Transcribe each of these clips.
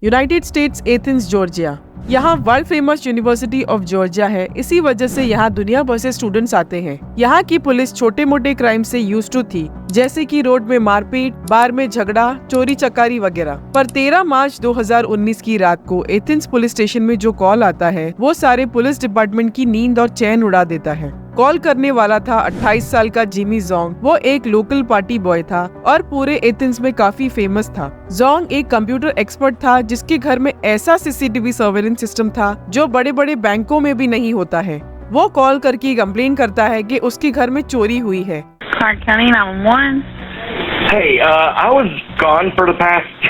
United States Athens Georgia. यहाँ world famous University of Georgia है, इसी वजह से यहाँ दुनिया भर से स्टूडेंट्स आते हैं। यहाँ की पुलिस छोटे मोटे क्राइम से यूज्ड टू थी, जैसे कि रोड में मारपीट, बार में झगड़ा, चोरी चकारी वगैरह। पर 13 मार्च 2019 की रात को एथेंस पुलिस स्टेशन में जो कॉल आता है वो सारे पुलिस डिपार्टमेंट की नींद और चैन उड़ा देता है। कॉल करने वाला था 28 साल का जिमी जोंग। वो एक लोकल पार्टी बॉय था और पूरे एथेंस में काफी फेमस था। जोंग एक कंप्यूटर एक्सपर्ट था जिसके घर में ऐसा सीसीटीवी सर्वेलेंस सिस्टम था जो बड़े बड़े बैंकों में भी नहीं होता है। वो कॉल करके कंप्लेन करता है कि उसके घर में चोरी हुई है। Hey, I was gone for the past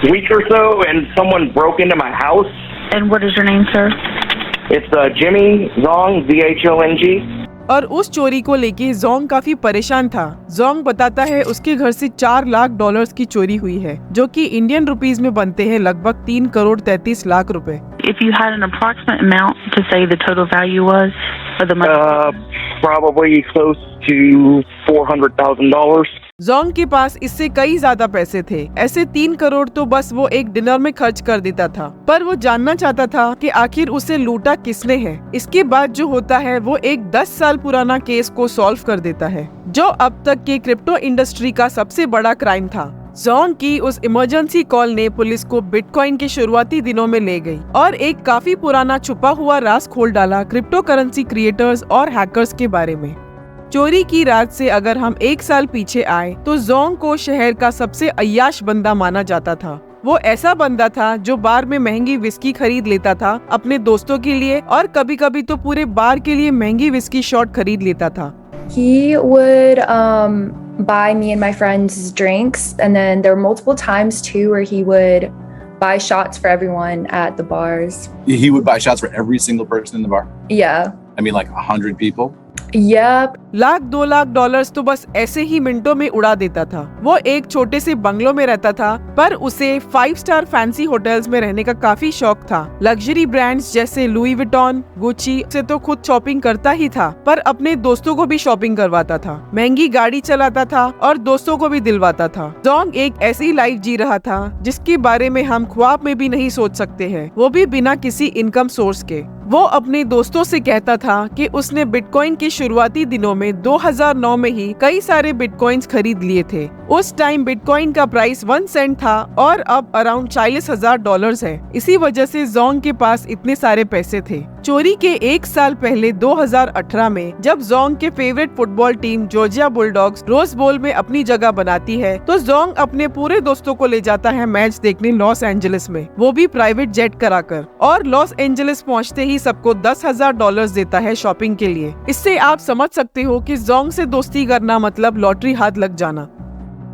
week or so and someone broke into my house. And what is your name, sir? It's Jimmy Zong, Z-H-O-N-G. और उस चोरी को लेके जोंग काफी परेशान था। जोंग बताता है उसके घर से $4 लाख की चोरी हुई है, जो कि इंडियन रुपीस में बनते हैं लगभग 3,33,00,000 रुपए। If you had an approximate amount to say the total value was for the money? Probably close to $400,000. Jong के पास इससे कई ज्यादा पैसे थे। ऐसे 3 करोड़ तो बस वो एक डिनर में खर्च कर देता था। पर वो जानना चाहता था कि आखिर उसे लूटा किसने है। इसके बाद जो होता है वो एक 10 साल पुराना केस को सॉल्व कर देता है, जो अब तक के क्रिप्टो इंडस्ट्री का सबसे बड़ा क्राइम था। जोंग की उस इमरजेंसी कॉल ने पुलिस को बिटकॉइन के शुरुआती दिनों में ले गई और एक काफी पुराना छुपा हुआ राज खोल डाला क्रिप्टो करेंसी क्रिएटर्स और हैकर्स के बारे में। चोरी की रात से अगर हम 1 साल पीछे आए तो जोंग को शहर का सबसे अय्याश बंदा माना जाता था। वो ऐसा बंदा था जो बार में महंगी विस्की खरीद लेता था अपने दोस्तों के लिए और कभी कभी तो पूरे बार के लिए महंगी विस्की शॉट खरीद लेता था। He would buy me and my friends drinks, and then there were multiple times too where he would buy shots for everyone at the bars. He would buy shots for every single person in the bar? Yeah. I mean like 100 people? Yep. $1-2 lakh तो बस ऐसे ही मिनटों में उड़ा देता था। वो एक छोटे से बंगलों में रहता था, पर उसे 5 स्टार फैंसी होटल्स में रहने का काफी शौक था। लग्जरी ब्रांड्स जैसे लुई विटॉन, गुची से तो खुद शॉपिंग करता ही था, पर अपने दोस्तों को भी शॉपिंग करवाता था। महंगी गाड़ी चलाता था और दोस्तों को भी दिलवाता था। जोंग एक ऐसी लाइफ जी रहा था जिसके बारे में हम ख्वाब में भी नहीं सोच सकते हैं, वो भी बिना किसी इनकम सोर्स के। वो अपने दोस्तों से कहता था कि उसने बिटकॉइन के शुरुआती दिनों में 2009 में ही कई सारे बिटकॉइंस खरीद लिए थे। उस टाइम बिटकॉइन का प्राइस 1 सेंट था और अब अराउंड $40,000 है। इसी वजह से जोंग के पास इतने सारे पैसे थे। चोरी के 1 साल पहले 2018 में जब जोंग के favourite football team Georgia Bulldogs Rose Bowl में अपनी जगह बनाती है तो जोंग अपने पूरे दोस्तों को ले जाता है मैच देखने लॉस एंजलिस में, वो भी प्राइवेट जेट कराकर। और लॉस एंजलिस पहुंचते ही सबको $10,000 देता है शॉपिंग के लिए। इससे आप समझ सकते हो कि जोंग से दोस्ती करना मतलब लॉटरी हाथ लग जाना।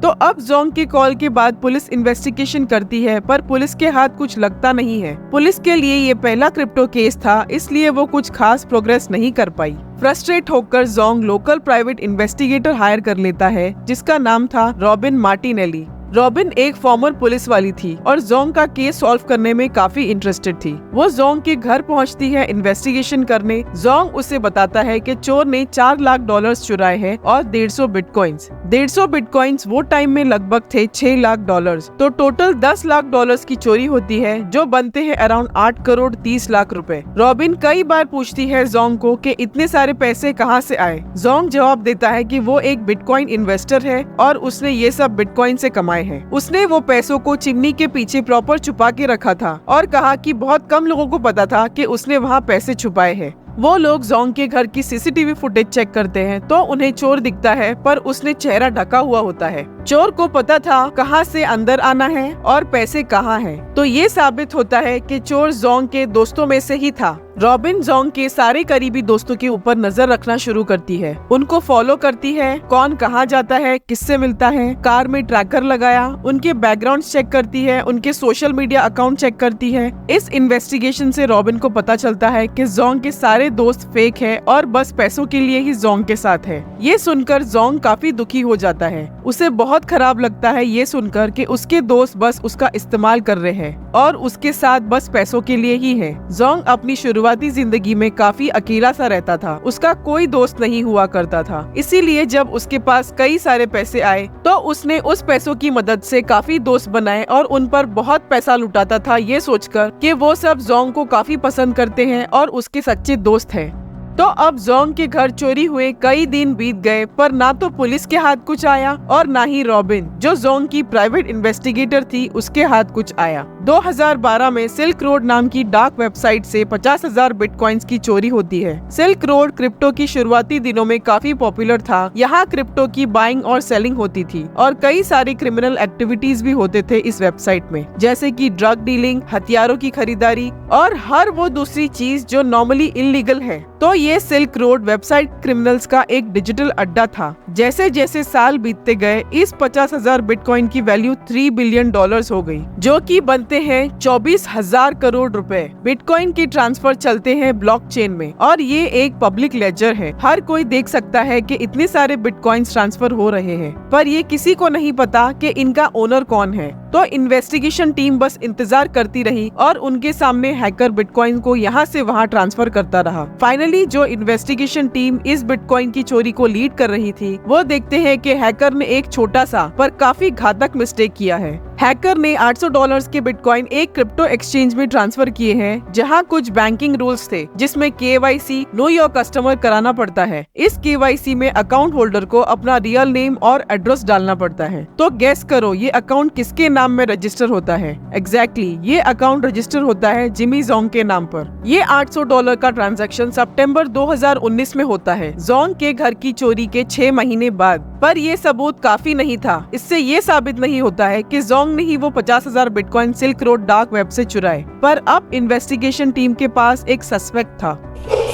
तो अब जोंग के कॉल के बाद पुलिस इन्वेस्टिगेशन करती है, पर पुलिस के हाथ कुछ लगता नहीं है। पुलिस के लिए ये पहला क्रिप्टो केस था, इसलिए वो कुछ खास प्रोग्रेस नहीं कर पाई। फ्रस्ट्रेट होकर Jong local private investigator hire कर लेता है जिसका नाम था रॉबिन मार्टिनेली। रॉबिन एक फॉर्मर पुलिस वाली थी और जोंग का केस सॉल्व करने में काफी इंटरेस्टेड थी। वो जोंग के घर पहुंचती है इन्वेस्टिगेशन करने। जोंग उसे बताता है कि चोर ने $4 लाख चुराए हैं और 150 बिटकॉइंस। 150 बिटकॉइंस वो टाइम में लगभग थे $6 लाख। तो टोटल $10 लाख की चोरी होती है, जो बनते हैं अराउंड 8,30,00,000 रुपए। रॉबिन कई बार पूछती है जोंग को कि इतने सारे पैसे कहाँ से आए। जोंग जवाब देता है कि वो एक बिटकॉइन इन्वेस्टर है और उसने ये सब बिटकॉइन से कमाए हैं। उसने वो पैसों को चिमनी के पीछे प्रॉपर छुपा के रखा था और कहा कि बहुत कम लोगों को पता था कि उसने वहाँ पैसे छुपाए हैं। वो लोग जोंग के घर की सीसीटीवी फुटेज चेक करते हैं तो उन्हें चोर दिखता है, पर उसने चेहरा ढका हुआ होता है। चोर को पता था कहाँ से अंदर आना है और पैसे कहाँ हैं। तो ये साबित होता है कि चोर जोंग के दोस्तों में से ही था। रॉबिन जोंग के सारे करीबी दोस्तों के ऊपर नजर रखना शुरू करती है, उनको फॉलो करती है, कौन कहाँ जाता है, किससे मिलता है। कार में ट्रैकर लगाया, उनके बैकग्राउंड चेक करती है, उनके सोशल मीडिया अकाउंट चेक करती है। इस इन्वेस्टिगेशन से रॉबिन को पता चलता है कि जोंग के सारे दोस्त फेक है और बस पैसों के लिए ही जोंग के साथ है। ये सुनकर जोंग काफी दुखी हो जाता है। उसे बहुत खराब लगता है ये सुनकर कि उसके दोस्त बस उसका इस्तेमाल कर रहे हैं और उसके साथ बस पैसों के लिए ही है। जोंग अपनी शुरुआत शुरुआती जिंदगी में काफी अकेला सा रहता था। उसका कोई दोस्त नहीं हुआ करता था। इसीलिए जब उसके पास कई सारे पैसे आए तो उसने उस पैसों की मदद से काफी दोस्त बनाए और उन पर बहुत पैसा लुटाता था, ये सोचकर कि वो सब जोंग को काफी पसंद करते हैं और उसके सच्चे दोस्त हैं। तो अब जोंग के घर चोरी हुए कई दिन बीत गए, पर ना तो पुलिस के हाथ कुछ आया और ना ही रॉबिन, जो जोंग की प्राइवेट इन्वेस्टिगेटर थी, उसके हाथ कुछ आया। 2012 में सिल्क रोड नाम की डार्क वेबसाइट से 50,000 बिटकॉइंस की चोरी होती है। सिल्क रोड क्रिप्टो की शुरुआती दिनों में काफी पॉपुलर था। यहाँ क्रिप्टो की बाइंग और सेलिंग होती थी और कई सारी क्रिमिनल एक्टिविटीज भी होते थे इस वेबसाइट में, जैसे कि ड्रग डीलिंग, हथियारों की खरीदारी और हर वो दूसरी चीज जो नॉर्मली इलीगल है। तो ये सिल्क रोड वेबसाइट क्रिमिनल्स का एक डिजिटल अड्डा था। जैसे जैसे साल बीतते गए, इस 50,000 बिटकॉइन की वैल्यू $3 बिलियन हो गई, जो कि बनते हैं 24,000 करोड़ रुपए। बिटकॉइन के ट्रांसफर चलते हैं ब्लॉकचेन में और ये एक पब्लिक लेजर है। हर कोई देख सकता है कि इतने सारे बिटकॉइंस ट्रांसफर हो रहे हैं, पर ये किसी को नहीं पता कि इनका ओनर कौन है। तो इन्वेस्टिगेशन टीम बस इंतजार करती रही और उनके सामने हैकर बिटकॉइन को यहाँ से वहाँ ट्रांसफर करता रहा। फाइनली जो इन्वेस्टिगेशन टीम इस बिटकॉइन की चोरी को लीड कर रही थी, वो देखते हैं कि हैकर ने एक छोटा सा पर काफी घातक मिस्टेक किया है। हैकर ने $800 के बिटकॉइन एक क्रिप्टो एक्सचेंज में ट्रांसफर किए हैं, जहां कुछ बैंकिंग रूल्स थे, जिसमें KYC नो योर कस्टमर कराना पड़ता है। इस KYC में अकाउंट होल्डर को अपना रियल नेम और एड्रेस डालना पड़ता है। तो गेस करो ये अकाउंट किसके नाम में रजिस्टर होता है? एग्जैक्टली, ये अकाउंट रजिस्टर होता है जिमी जोंग के नाम पर। ये $800 का ट्रांजैक्शन सितंबर 2019 में होता है, जोंग के घर की चोरी के 6 महीने बाद। पर ये सबूत काफी नहीं था। इससे ये साबित नहीं होता है कि जोंग ने ही वो 50,000 bitcoin silk road dark web से चुराए। पर अब इन्वेस्टिगेशन टीम के पास एक सस्पेक्ट था।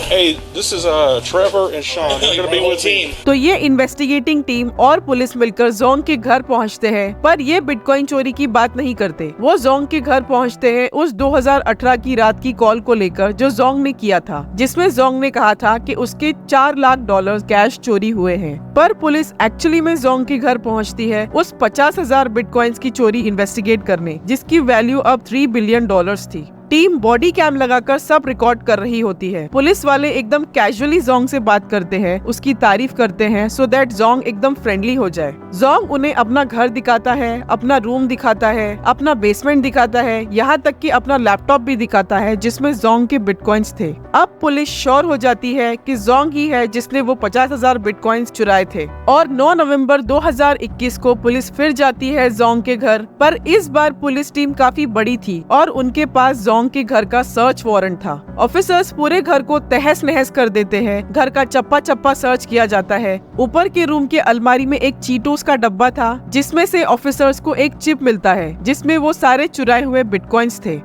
Hey, this is Trevor and Sean. They're gonna be with me. तो ये इन्वेस्टिगेटिंग टीम और पुलिस मिलकर जोंग के घर पहुंचते हैं, पर ये बिटकॉइन चोरी की बात नहीं करते। वो जोंग के घर पहुंचते हैं उस 2018 की रात की कॉल को लेकर जो जोंग ने किया था, जिसमें जोंग ने कहा था कि उसके $4 लाख कैश चोरी हुए हैं। पर पुलिस एक्चुअली में जोंग के घर पहुंचती है उस 50,000 बिटकॉइंस की चोरी इन्वेस्टिगेट करने, जिसकी वैल्यू अब $3 बिलियन थी। टीम बॉडी कैम लगाकर सब रिकॉर्ड कर रही होती है। पुलिस वाले एकदम कैजुअली जोंग से बात करते हैं, उसकी तारीफ करते हैं, सो दैट जोंग एकदम फ्रेंडली हो जाए। जोंग उन्हें अपना घर दिखाता है, अपना रूम दिखाता है, अपना बेसमेंट दिखाता है, यहाँ तक कि अपना लैपटॉप भी दिखाता है जिसमें जोंग के बिटकॉइंस थे। अब पुलिस श्योर हो जाती है कि जोंग ही है जिसने वो 50,000 बिटकॉइंस चुराए थे। और 9 नवंबर 2021 को पुलिस फिर जाती है जोंग के घर, पर इस बार पुलिस टीम काफी बड़ी थी और उनके पास जोंग के घर का सर्च वारंट था। ऑफिसर्स पूरे घर को तहस नहस कर देते हैं। घर का चप्पा चप्पा सर्च किया जाता है। ऊपर के रूम के अलमारी में एक चीटोस का डब्बा था, जिसमें से ऑफिसर्स को एक चिप मिलता है जिसमें वो सारे चुराए हुए बिटकॉइंस थे।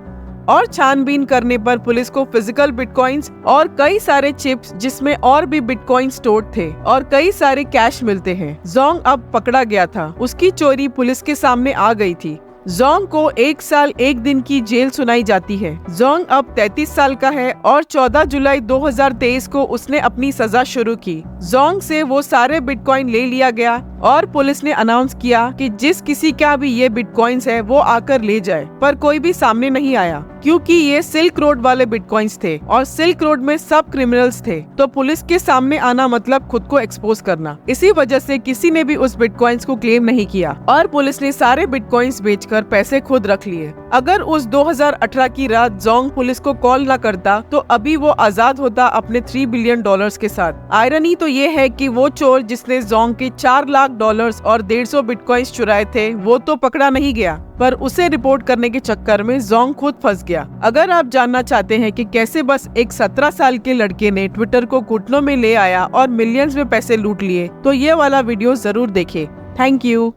और छानबीन करने पर पुलिस को फिजिकल बिटकॉइंस और कई सारे चिप्स जिसमें और भी बिटकॉइन स्टोर्ड थे और कई सारे कैश मिलते हैं। जोंग अब पकड़ा गया था। उसकी चोरी पुलिस के सामने आ गई थी। जोंग को 1 साल 1 दिन की जेल सुनाई जाती है। जोंग अब 33 साल का है और 14 जुलाई 2023 को उसने अपनी सजा शुरू की। जोंग से वो सारे बिटकॉइन ले लिया गया और पुलिस ने अनाउंस किया कि जिस किसी का भी ये बिटकॉइंस है वो आकर ले जाए, पर कोई भी सामने नहीं आया क्योंकि ये सिल्क रोड वाले बिटकॉइंस थे और सिल्क रोड में सब क्रिमिनल्स थे। तो पुलिस के सामने आना मतलब खुद को एक्सपोज करना। इसी वजह से किसी ने भी उस बिटकॉइंस को क्लेम नहीं किया और पुलिस ने सारे बिटकॉइंस बेचकर पैसे खुद रख लिए। अगर उस 2018 की रात जोंग पुलिस को कॉल न करता तो अभी वो आजाद होता अपने $3 बिलियन के साथ। आयरनी तो ये है कि वो चोर जिसने जोंग के $4 लाख और 150 बिटकॉइंस चुराए थे वो तो पकड़ा नहीं गया, पर उसे रिपोर्ट करने के चक्कर में जोंग खुद फंस गया। अगर आप जानना चाहते हैं कि कैसे बस एक 17 साल के लड़के ने ट्विटर को घुटनों में ले आया और मिलियंस में पैसे लूट लिए, तो ये वाला वीडियो जरूर देखें। Thank you.